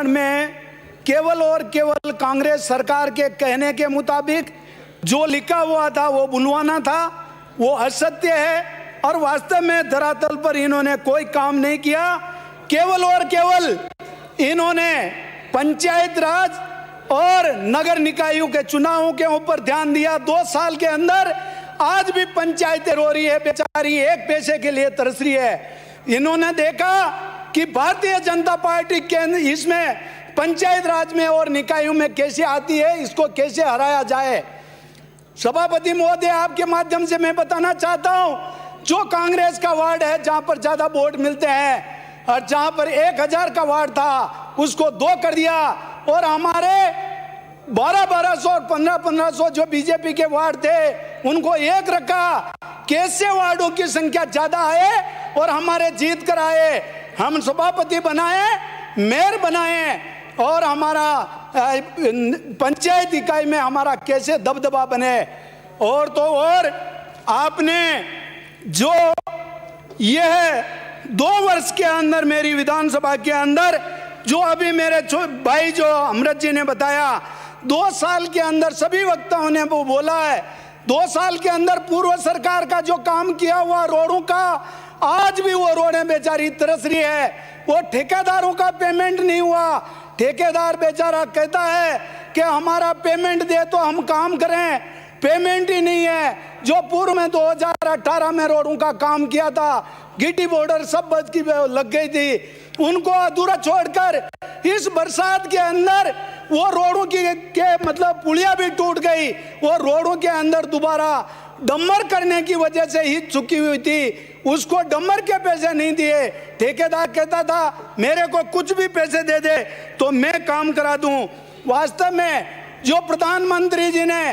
भाषण में केवल और केवल कांग्रेस सरकार के कहने के मुताबिक जो लिखा हुआ था वो बुलवाना था, वो असत्य है और वास्तव में धरातल पर इन्होंने कोई काम नहीं किया। केवल और केवल इन्होंने पंचायत राज और नगर निकायों के चुनावों के ऊपर ध्यान दिया। 2 साल के अंदर आज भी पंचायतें रो रही है, बेचारी एक पैसे के लिए तरस रही है। इन्होंने देखा कि भारतीय जनता पार्टी के इसमें पंचायत राज में और निकायों में कैसे आती है, इसको कैसे हराया जाए। सभापति महोदय, आपके माध्यम से मैं बताना चाहता हूं, जो कांग्रेस का वार्ड है जहां पर ज्यादा वोट मिलते हैं और जहां पर 1000 का वार्ड था उसको 2 कर दिया, और हमारे 1200 और 1500 जो बीजेपी के वार्ड थे उनको 1 रखा। कैसे वार्डों की संख्या ज्यादा आए और हमारे जीत कर आए, हम सभापति बनाए, मेयर बनाए और हमारा पंचायत इकाई में हमारा कैसे दबदबा बने। और तो और आपने जो यह 2 वर्ष के अंदर मेरी विधानसभा के अंदर जो अभी मेरे भाई जो अमृत जी ने बताया, 2 साल के अंदर सभी वक्ताओं ने वो बोला है, 2 साल के अंदर पूर्व सरकार का जो काम किया हुआ रोडों का, आज भी वो रोडें बेचारी तरस रही है। वो ठेकेदारों का पेमेंट नहीं हुआ, ठेकेदार बेचारा कहता है कि हमारा पेमेंट दे तो हम काम करें, पेमेंट ही नहीं है। जो पूर्व में 2018 में रोडों का काम किया था, गिट्टी बॉर्डर सब बच की लग गई थी, उनको अधूरा छोड़कर इस बरसात के अंदर वो रोडों के मतलब पुलिया भी टूट गई। वो रोडों के अंदर दोबारा डंबर करने की वजह से ही चुकी हुई थी, उसको डंबर के पैसे नहीं दिए। ठेकेदार कहता था मेरे को कुछ भी पैसे दे दे तो मैं काम करा दूं। वास्तव में जो प्रधानमंत्री जी ने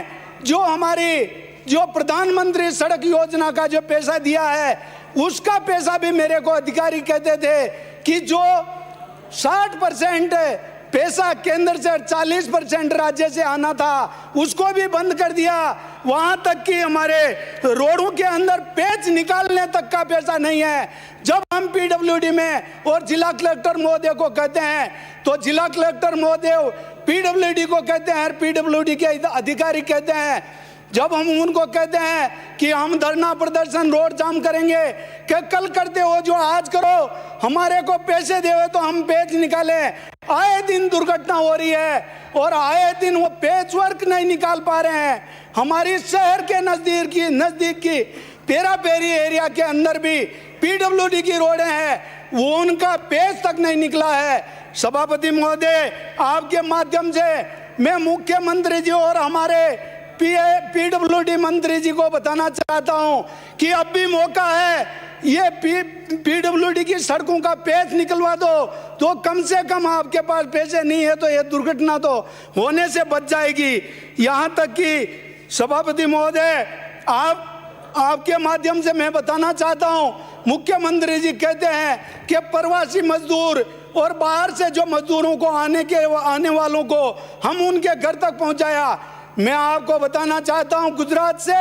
जो प्रधानमंत्री सड़क योजना का जो पैसा दिया है, उसका पैसा भी मेरे को अधिकारी कहते थे कि जो 60% पैसा केंद्र से 40% राज्य से आना था, उसको भी बंद कर दिया। वहां तक कि हमारे रोडों के अंदर पेच निकालने तक का पैसा नहीं है। जब हम पीडब्ल्यूडी में और जिला कलेक्टर महोदय को कहते हैं तो जिला कलेक्टर महोदय पीडब्ल्यूडी को कहते हैं, पीडब्ल्यूडी के अधिकारी कहते हैं, जब हम उनको कहते हैं कि हम धरना प्रदर्शन रोड जाम करेंगे, कि कल करते हो जो आज करो, हमारे को पैसे देवे तो हम पेच निकाले। आए दिन दुर्घटना हो रही है और आए दिन वो पेच वर्क नहीं निकाल पा रहे हैं। हमारी शहर के नजदीक की पेरा पेरी एरिया के अंदर भी पीडब्ल्यूडी की रोडें हैं, वो उनका पेच तक नहीं निकला है। सभापति महोदय, आपके माध्यम से मैं मुख्यमंत्री जी और हमारे पीडब्ल्यूडी मंत्री जी को बताना चाहता हूं कि अब भी मौका है, ये पीडब्ल्यूडी की सड़कों का पेच निकलवा दो तो कम से कम आपके पास पैसे नहीं है तो ये दुर्घटना तो होने से बच जाएगी। यहां तक कि सभापति महोदय, आपके माध्यम से मैं बताना चाहता हूं, मुख्यमंत्री जी कहते हैं कि प्रवासी मजदूर और बाहर से जो मजदूरों को आने वालों को हम उनके घर तक पहुंचाया। मैं आपको बताना चाहता हूं, गुजरात से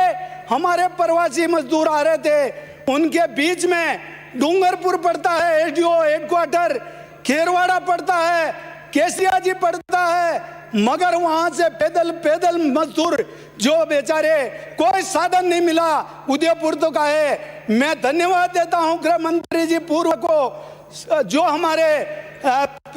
हमारे प्रवासी मजदूर आ रहे थे, उनके बीच में डूंगरपुर पड़ता है, एसडीओ हेडक्वार्टर, खेरवाड़ा पड़ता है, केसिया जी पड़ता है, मगर वहां से पैदल मजदूर जो बेचारे कोई साधन नहीं मिला, उदयपुर तो का है। मैं धन्यवाद देता हूं गृह मंत्री जी पूर्व को, जो हमारे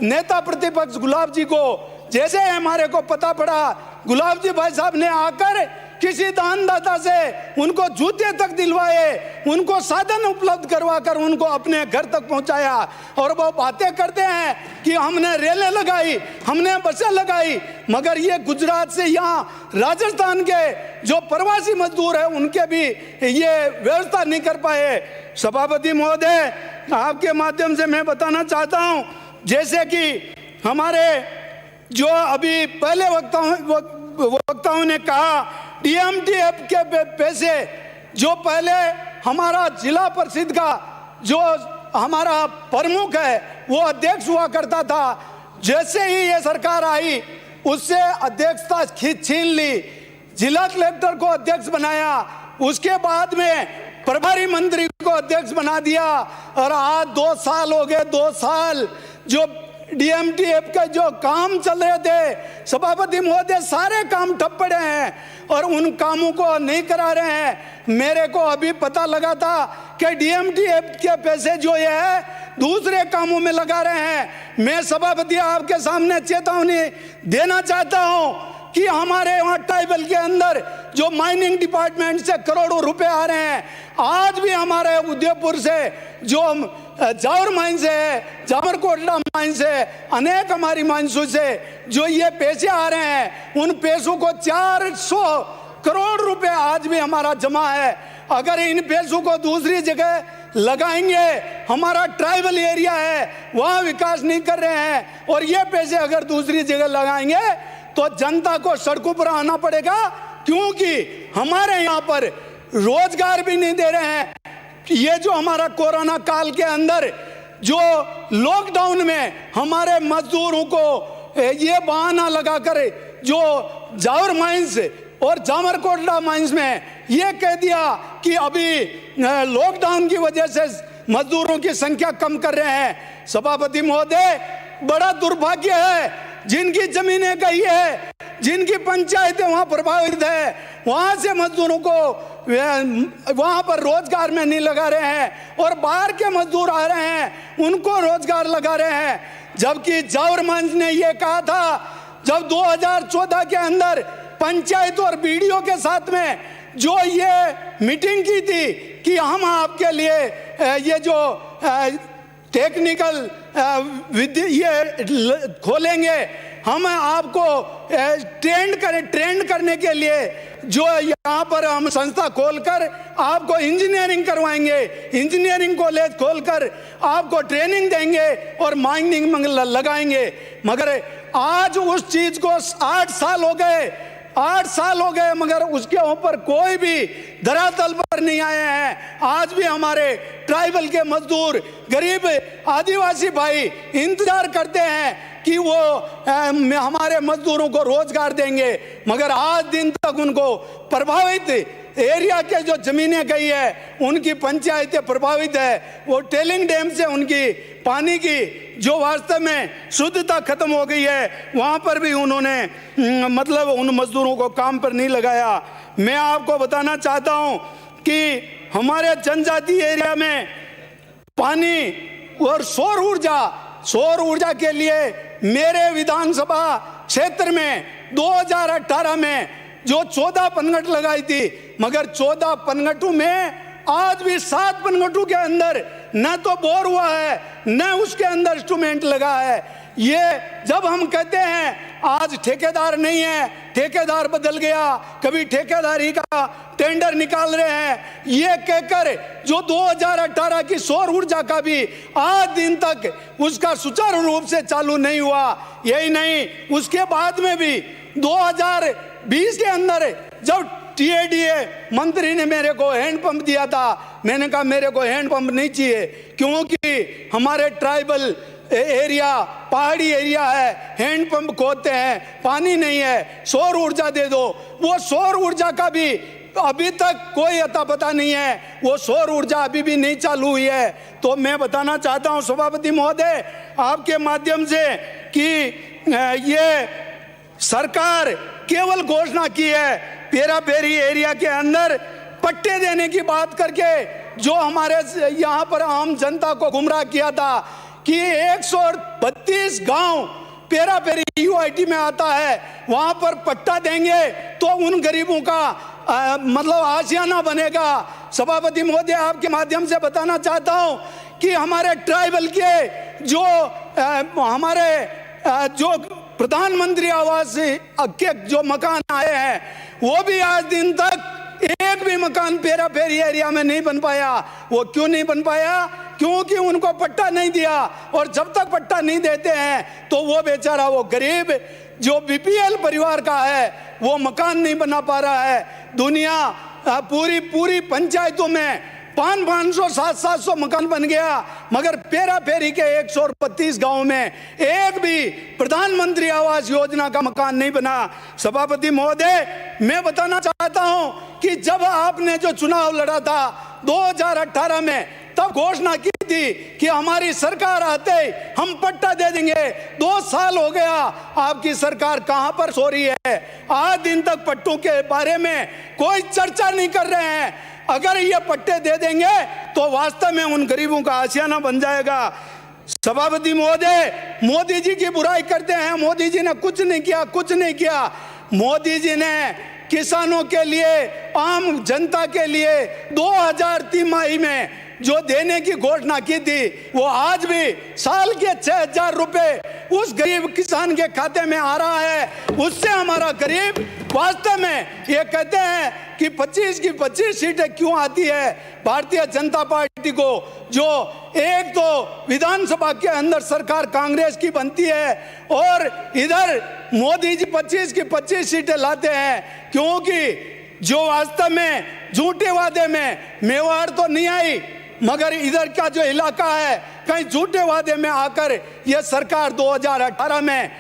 नेता प्रतिपक्ष गुलाब जी को, जैसे हमारे को पता पड़ा गुलाब जी भाई साहब ने आकर किसी दानदाता से उनको जूते तक दिलवाए, उनको साधन उपलब्ध करवाकर उनको अपने घर तक पहुंचाया। और वो बातें करते हैं कि हमने रेलें लगाई, हमने बसें लगाई, मगर ये गुजरात से यहाँ राजस्थान के जो प्रवासी मजदूर हैं उनके भी ये व्यवस्था नहीं कर पाए। सभापति महोदय, आपके माध्यम से मैं बताना चाहता हूँ, जैसे कि हमारे जो अभी पहले वक्ताओं ने कहा, डीएमटीएफ के पैसे जो पहले हमारा जिला परिषद का जो हमारा प्रमुख है वो अध्यक्ष हुआ करता था, जैसे ही ये सरकार आई उससे अध्यक्षता छीन ली, जिला कलेक्टर को अध्यक्ष बनाया, उसके बाद में प्रभारी मंत्री को अध्यक्ष बना दिया और आज 2 साल हो गए, 2 साल जो डीएमटीएफ का जो काम चल रहे थे सभापति महोदय, सारे काम ठप पड़े हैं और उन कामों को नहीं करा रहे हैं। मेरे को अभी पता लगा था कि डीएमटीएफ के पैसे जो ये है दूसरे कामों में लगा रहे हैं। मैं सभापति आपके सामने चेतावनी देना चाहता हूं कि हमारे वहाँ ट्राइबल के अंदर जो माइनिंग डिपार्टमेंट से करोड़ों रुपए आ रहे हैं, आज भी हमारे उदयपुर से जो जावर माइंस है, जामरकोटला माइंस है, अनेक हमारी माइंसों से जो ये पैसे आ रहे हैं, उन पैसों को 400 करोड़ रुपए आज भी हमारा जमा है। अगर इन पैसों को दूसरी जगह लगाएंगे, हमारा ट्राइबल एरिया है वहाँ विकास नहीं कर रहे हैं, और ये पैसे अगर दूसरी जगह लगाएंगे तो जनता को सड़कों पर आना पड़ेगा, क्योंकि हमारे यहाँ पर रोजगार भी नहीं दे रहे हैं। ये जो हमारा कोरोना काल के अंदर जो लॉकडाउन में हमारे मजदूरों को ये बहाना लगाकर जो जावर माइंस और जामरकोटला माइंस में ये कह दिया कि अभी लॉकडाउन की वजह से मजदूरों की संख्या कम कर रहे हैं। सभापति महोदय, बड़ा दुर्भाग्य है जिनकी जमीनें गई है, जिनकी पंचायतें वहां प्रभावित है, वहां से मजदूरों को वहां पर रोजगार में नहीं लगा रहे हैं, और बाहर के मजदूर आ रहे हैं उनको रोजगार लगा रहे हैं। जबकि जावर मंच ने यह कहा था जब 2014 के अंदर पंचायत और बीडीओ के साथ में जो ये मीटिंग की थी कि हम आपके लिए ये जो टेक्निकल ये खोलेंगे, हम आपको ट्रेंड करने के लिए जो यहाँ पर हम संस्था खोलकर आपको इंजीनियरिंग करवाएंगे, इंजीनियरिंग कॉलेज खोलकर आपको ट्रेनिंग देंगे और माइनिंग लगाएंगे। मगर आज उस चीज को 8 साल हो गए, 8 साल हो गए, मगर उसके ऊपर कोई भी धरातल पर नहीं आए हैं। आज भी हमारे ट्राइबल के मजदूर, गरीब आदिवासी भाई इंतजार करते हैं कि वो हमारे मजदूरों को रोजगार देंगे, मगर आज दिन तक उनको प्रभावित एरिया के जो जमीनें गई है, उनकी पंचायतें प्रभावित है, वो टेलिंग डैम से उनकी पानी की जो वास्तव में शुद्धता खत्म हो गई है, वहां पर भी उन्होंने मतलब उन मजदूरों को काम पर नहीं लगाया। मैं आपको बताना चाहता हूं कि हमारे जनजाति एरिया में पानी और सौर ऊर्जा के लिए मेरे विधानसभा क्षेत्र में 2018 में जो 14 पनघट लगाई थी, मगर 14 पनघटों में आज भी 7 पनघटों के अंदर न तो बोर हुआ है, न उसके अंदर इंस्ट्रूमेंट लगा है। ये जब हम कहते हैं आज ठेकेदार नहीं है, ठेकेदार बदल गया, कभी ठेकेदारी का टेंडर निकाल रहे हैं, ये कहकर जो 2018 की सौर ऊर्जा का भी आज दिन तक उसका सुचारू रूप से चालू नहीं हुआ। यही नहीं, उसके बाद में भी 2020 के अंदर जब टीएडीए मंत्री ने मेरे को हैंडपंप दिया था, मैंने कहा मेरे को हैंडपंप नहीं चाहिए, क्योंकि हमारे ट्राइबल एरिया पहाड़ी एरिया है, हैंडपंप खोदते हैं, पानी नहीं है, सौर ऊर्जा दे दो। वो सौर ऊर्जा का भी अभी तक कोई अता पता नहीं है, वो सौर ऊर्जा अभी भी नहीं चालू हुई है। तो मैं बताना चाहता हूं सभापति महोदय आपके माध्यम से कि ये सरकार केवल घोषणा की है, पेरा पेरी एरिया के अंदर पट्टे देने की बात करके जो हमारे यहाँ पर आम जनता को गुमराह किया था कि 132 गांव पेरा पेरी यूआईटी में आता है, वहां पर पट्टा देंगे तो उन गरीबों का मतलब आशियाना बनेगा। सभापति महोदय आपके माध्यम से बताना चाहता हूं कि हमारे ट्राइबल के जो हमारे जो प्रधानमंत्री आवास के जो मकान आए हैं, वो भी आज दिन तक एक भी मकान पेरा पेरी एरिया में नहीं बन पाया। वो क्यों नहीं बन पाया? क्योंकि उनको पट्टा नहीं दिया, और जब तक पट्टा नहीं देते हैं तो वो बेचारा वो गरीब जो बीपीएल परिवार का है वो मकान नहीं बना पा रहा है। दुनिया पूरी पंचायतों में 500 700 मकान बन गया, मगर पेरा पेरी के 132 गांव में एक भी प्रधानमंत्री आवास योजना का मकान नहीं बना। सभापति महोदय मैं बताना चाहता हूं कि जब आपने जो चुनाव लड़ा था 2018 में, तब घोषणा की थी कि हमारी सरकार आते ही हम पट्टा दे देंगे। 2 साल हो गया, आपकी सरकार कहां पर सो रही है? आज दिन तक पट्टों के बारे में कोई चर्चा नहीं कर रहे हैं। अगर ये पट्टे दे देंगे तो वास्तव में उन गरीबों का आशियाना बन जाएगा। सभापति महोदय, मोदी जी की बुराई करते हैं, मोदी जी ने कुछ नहीं किया, कुछ नहीं किया। मोदी जी ने किसानों के लिए, आम जनता के लिए 2000 तिमाही में जो देने की घोषणा की थी, वो आज भी साल के 6000 रुपए उस गरीब किसान के खाते में आ रहा है। उससे हमारा गरीब वास्तव में ये कहते हैं कि 25 की 25 सीटें क्यों आती है भारतीय जनता पार्टी को, जो एक तो विधानसभा के अंदर सरकार कांग्रेस की बनती है और इधर मोदी जी 25 की 25 सीटें लाते हैं, क्योंकि जो वास्तव में झूठे वादे में मेवाड़ तो नहीं आई, मगर इधर का जो इलाका है कहीं झूठे वादे में आकर यह सरकार 2018 में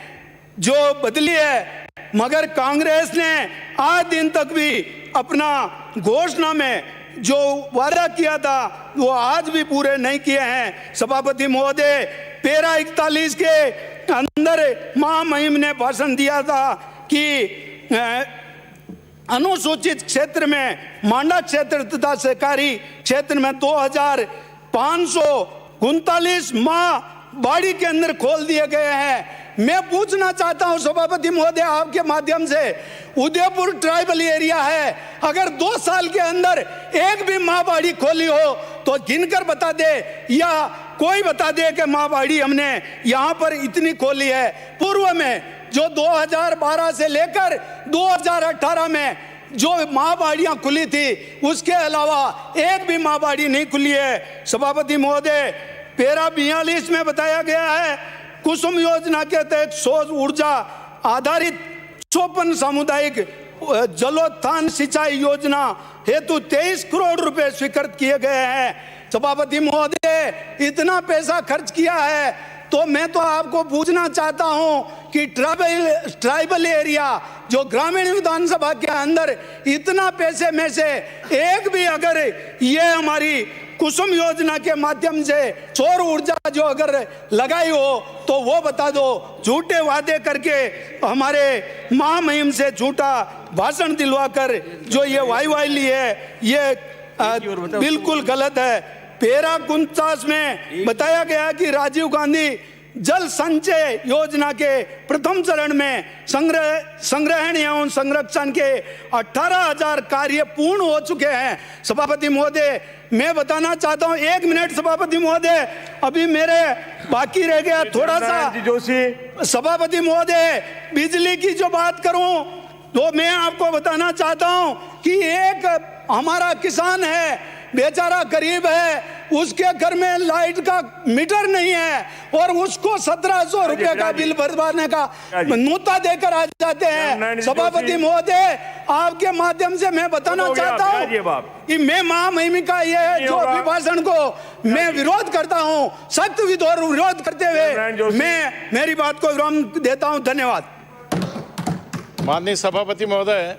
जो बदली है, मगर कांग्रेस ने आज दिन तक भी अपना घोषणा में जो वादा किया था वो आज भी पूरे नहीं किए हैं। सभापति महोदय, पैरा 41 के अंदर महामहिम ने भाषण दिया था कि अनुसूचित क्षेत्र में, मांडा क्षेत्र तथा सहकारी क्षेत्र में 2539 माह बाड़ी के अंदर खोल दिए गए हैं। मैं पूछना चाहता हूं सभापति महोदय आपके माध्यम से, उदयपुर ट्राइबल एरिया है, अगर 2 साल के अंदर एक भी माँ बाड़ी खोली हो तो गिनकर बता दे, या कोई बता दे कि माँ बाड़ी हमने यहाँ पर इतनी खोली है। पूर्व में जो 2012 से लेकर 2018 में जो माँ बाड़ियाँ खुली थी, उसके अलावा एक भी माँ बाड़ी नहीं खुली है। सभापति महोदय, पैरा 42 में बताया गया है, कुसुम योजना के तहत सौर ऊर्जा आधारित 54 सामुदायिक जलोत्थान सिंचाई योजना हेतु 23 करोड़ रुपए स्वीकृत किए गए हैं। सभापति महोदय, इतना पैसा खर्च किया है तो मैं तो आपको पूछना चाहता हूं कि ट्राइबल एरिया जो ग्रामीण विधानसभा के अंदर इतना पैसे में से एक भी अगर ये हमारी कुसुम योजना के माध्यम से सौर ऊर्जा जो अगर लगाई हो तो वो बता दो। झूठे वादे करके हमारे महामहिम से झूठा भाषण दिलवाकर जो ये वाई है, ये बिल्कुल गलत है। पैरा 49 में बताया गया कि राजीव गांधी जल संचय योजना के प्रथम चरण में संग्रहण एवं संरक्षण के 18,000 कार्य पूर्ण हो चुके हैं। सभापति महोदय, मैं बताना चाहता हूं, 1 मिनट सभापति महोदय, अभी मेरे बाकी रह गया थोड़ा सा। जोशी, सभापति महोदय, बिजली की जो बात करूं तो मैं आपको बताना चाहता हूं कि एक हमारा किसान है, बेचारा गरीब है, उसके घर में लाइट का मीटर नहीं है और उसको 1700 रुपए का बिल भरवाने का नोता देकर आ जाते हैं। सभापति महोदय, आपके माध्यम से मैं बताना चाहता हूं कि मैं महामहिम का ये जो अभिभाषण को मैं विरोध करता हूं, सख्त विरोध करते हुए मैं मेरी बात को विराम देता हूं। धन्यवाद। माननीय सभापति महोदय,